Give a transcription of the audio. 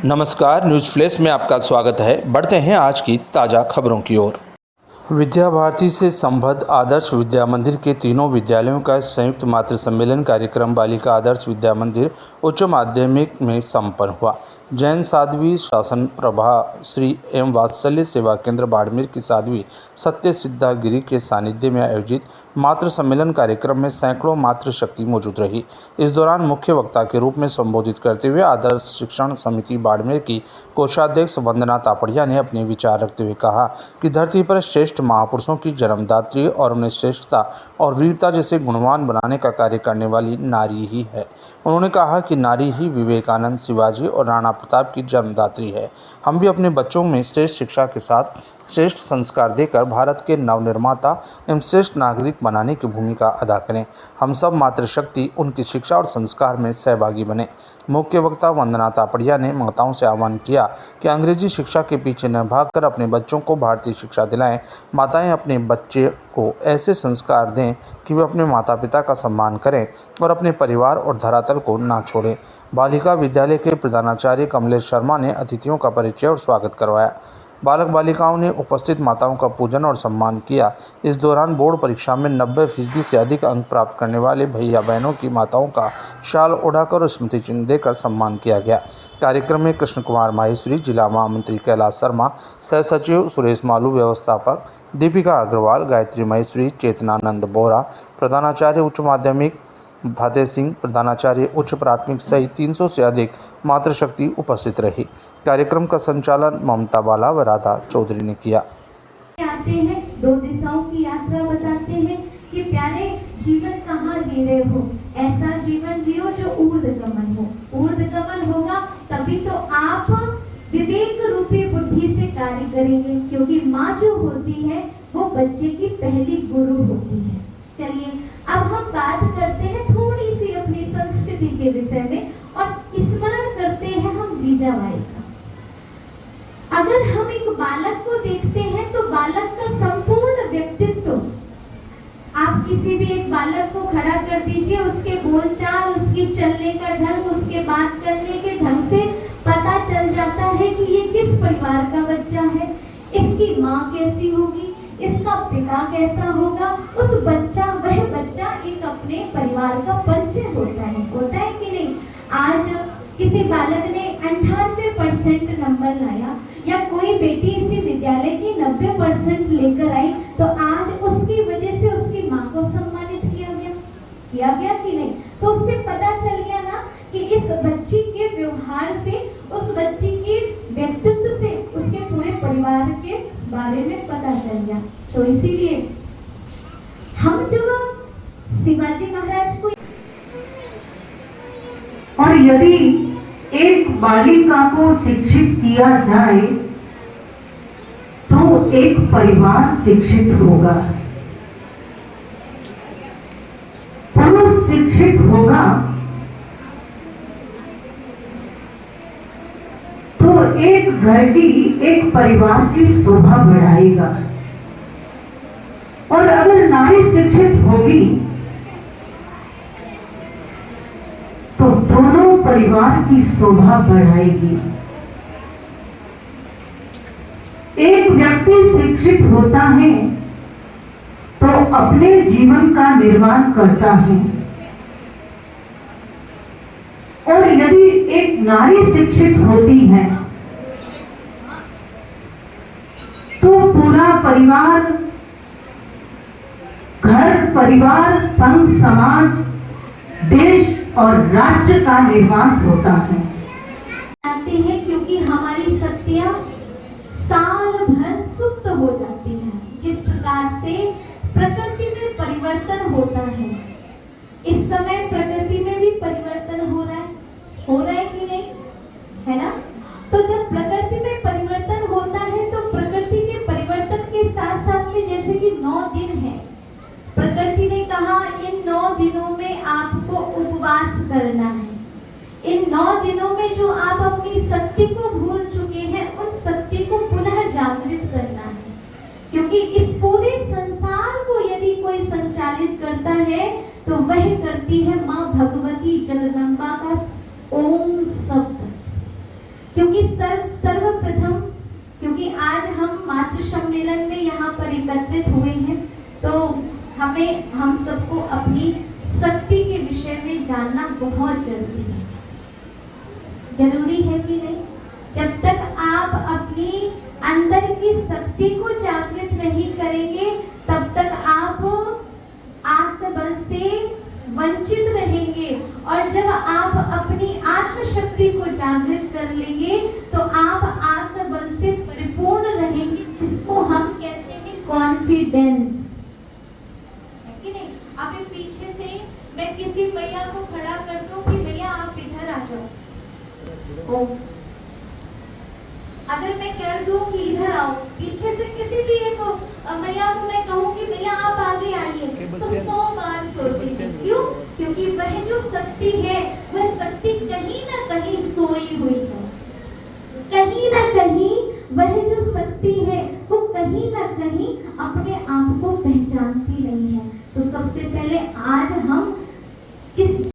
नमस्कार, news flash में आपका स्वागत है। बढ़ते हैं आज की ताज़ा खबरों की ओर। विद्या भारती से संबद्ध आदर्श विद्या मंदिर के तीनों विद्यालयों का संयुक्त मातृ सम्मेलन कार्यक्रम बालिका आदर्श विद्या मंदिर उच्च माध्यमिक में संपन्न हुआ। जैन साध्वी शासन प्रभा श्री एवं वात्सल्य सेवा केंद्र बाड़मेर की साध्वी सत्य सिद्धा गिरी के सानिध्य में आयोजित मातृ सम्मेलन कार्यक्रम में सैकड़ों मातृशक्ति मौजूद रही। इस दौरान मुख्य वक्ता के रूप में संबोधित करते हुए आदर्श शिक्षण समिति बाड़मेर की कोषाध्यक्ष वंदना तापड़िया ने अपने विचार रखते हुए कहा कि धरती पर श्रेष्ठ महापुरुषों की जन्मदात्री और उन्हें श्रेष्ठता और वीरता जैसे गुणवान बनाने का कार्य करने वाली नारी ही है। उन्होंने कहा कि नारी ही विवेकानंद, शिवाजी और राणा प्रताप की जन्मदात्री है। हम भी अपने बच्चों में श्रेष्ठ शिक्षा के साथ श्रेष्ठ संस्कार देकर भारत के नवनिर्माता एवं श्रेष्ठ नागरिक बनाने की भूमिका अदा करें। हम सब मातृशक्ति उनकी शिक्षा और संस्कार में सहभागी बने। मुख्य वक्ता वंदना तापड़िया ने माताओं से आह्वान किया कि अंग्रेजी शिक्षा के पीछे न भागकर अपने बच्चों को भारतीय शिक्षा दिलाएं। माताएं अपने बच्चे को ऐसे संस्कार दें कि वे अपने माता पिता का सम्मान करें और अपने परिवार और धरातल को ना छोड़ें। बालिका विद्यालय के प्रधानाचार्य कमलेश शर्मा ने अतिथियों का परिचय और स्वागत करवाया। बालक बालिकाओं ने उपस्थित माताओं का पूजन और सम्मान किया। इस दौरान बोर्ड परीक्षा में 90% से अधिक अंक प्राप्त करने वाले भैया बहनों की माताओं का शाल ओढ़ाकर और स्मृति चिन्ह देकर सम्मान किया गया। कार्यक्रम में कृष्ण कुमार माहेश्वरी, जिला महामंत्री कैलाश शर्मा, सह सचिव सुरेश मालू, व्यवस्थापक दीपिका अग्रवाल, गायत्री महेश्वरी, चेतनानंद बोरा, प्रधानाचार्य उच्च माध्यमिक भाते सिंह, प्रधानाचार्य उच्च प्राथमिक सहित 300 से अधिक मातृशक्ति उपस्थित रही। कार्यक्रम का संचालन ममता बाला व राधा चौधरी ने किया। आते हैं, दो दिशाओं की यात्रा बताते हैं कि प्यारे जीवन कहाँ जी रहे हो, ऐसा जीवन जियो जो ऊर्ध्वगमन हो। ऊर्ध्वगमन होगा तभी तो आप विवेक रूपी बुद्धि से कार्य करेंगे, क्योंकि माँ जो होती है वो बच्चे की पहली गुरु होती है। चलिए अब हम बात करते हैं थोड़ी सी अपनी संस्कृति के विषय में और स्मरण करते हैं हम जीजाबाई का। अगर हम एक बालक को देखते हैं तो बालक का संपूर्ण व्यक्तित्व, आप किसी भी एक बालक को खड़ा कर दीजिए, उसके बोलचाल, उसके चलने का ढंग, उसके बात करने के ढंग से पता चल जाता है कि ये किस परिवार का बच्चा है, इसकी माँ कैसी होगी, इसका पिता कैसा होगा। वह बच्चा एक अपने परिवार का परिचय होता है कि नहीं। आज किसी बालक ने 98% नंबर लाया या कोई बेटी इसी विद्यालय की 90% लेकर आई तो आज उसकी वजह से उसकी माँ को सम्मानित किया गया कि नहीं। तो उससे पता चल गया ना कि इस बच्ची के व्यवहार से, उस बच्ची के व्यक्तित्व से उसके पूरे परिवार के बारे में पता चल गया। तो इसीलिए हम जब शिवाजी महाराज को, और यदि एक बालिका को शिक्षित किया जाए तो एक परिवार शिक्षित होगा, पुरुष शिक्षित होगा तो एक घर की, एक परिवार की शोभा बढ़ाएगा। और अगर नारी शिक्षित होगी तो दोनों परिवार की शोभा बढ़ाएगी। एक व्यक्ति शिक्षित होता है तो अपने जीवन का निर्माण करता है, और यदि एक नारी शिक्षित होती है तो पूरा परिवार, घर परिवार, संघ समाज, देश और राष्ट्र का निर्माण होता है। आते हैं क्योंकि हमारी शक्तियां साल भर सुप्त हो जाती हैं। जिस प्रकार से प्रकृति में परिवर्तन होता है, इस समय प्रकृति में भी परिवर्तन हो रहा है कि नहीं, है ना। तो जब प्रकृति में परिवर्तन होता है तो प्रकृति के परिवर्तन के साथ साथ में, जैसे कि 9 दिन है, प्रकृति ने कहा इन 9 दिनों में आपको उपवास करना है। इन 9 दिनों चाहूंगी सर्वप्रथम, क्योंकि आज हम मातृ सम्मेलन में यहाँ पर एकत्रित हुए हैं, तो हम सबको अपनी शक्ति के विषय में जानना बहुत जरूरी है। जरूरी है कि नहीं? जब तक आप अपनी अंदर की शक्ति को जागृत नहीं करेंगे, तब तक आप आत्मबल से वंचित रहेंगे। और जब आप अपनी आत्मशक्ति को जागृत कर लेंगे, तो आप आत्मबल से परिपूर्ण रहेंगे, जिसको हम कहते हैं कॉन्फिडेंस, है कि नहीं? अब पीछे से मैं किसी भैया को खड़ा कर दूं कि भैया आप इधर आ जाओ, अगर मैं कर दूं कि इधर आओ, पीछे से किसी भी एक भैया को मैं कहूं कि भैया आप आगे आइए, तो 100 बार सोचेंगे। क्यों? क्योंकि वह जो शक्ति है, वह शक्ति कहीं ना कहीं सोई हुई है। कहीं ना कहीं वह जो शक्ति है, वो कहीं ना कहीं अपने आप को पहचानती नहीं है। तो सबसे पहले आज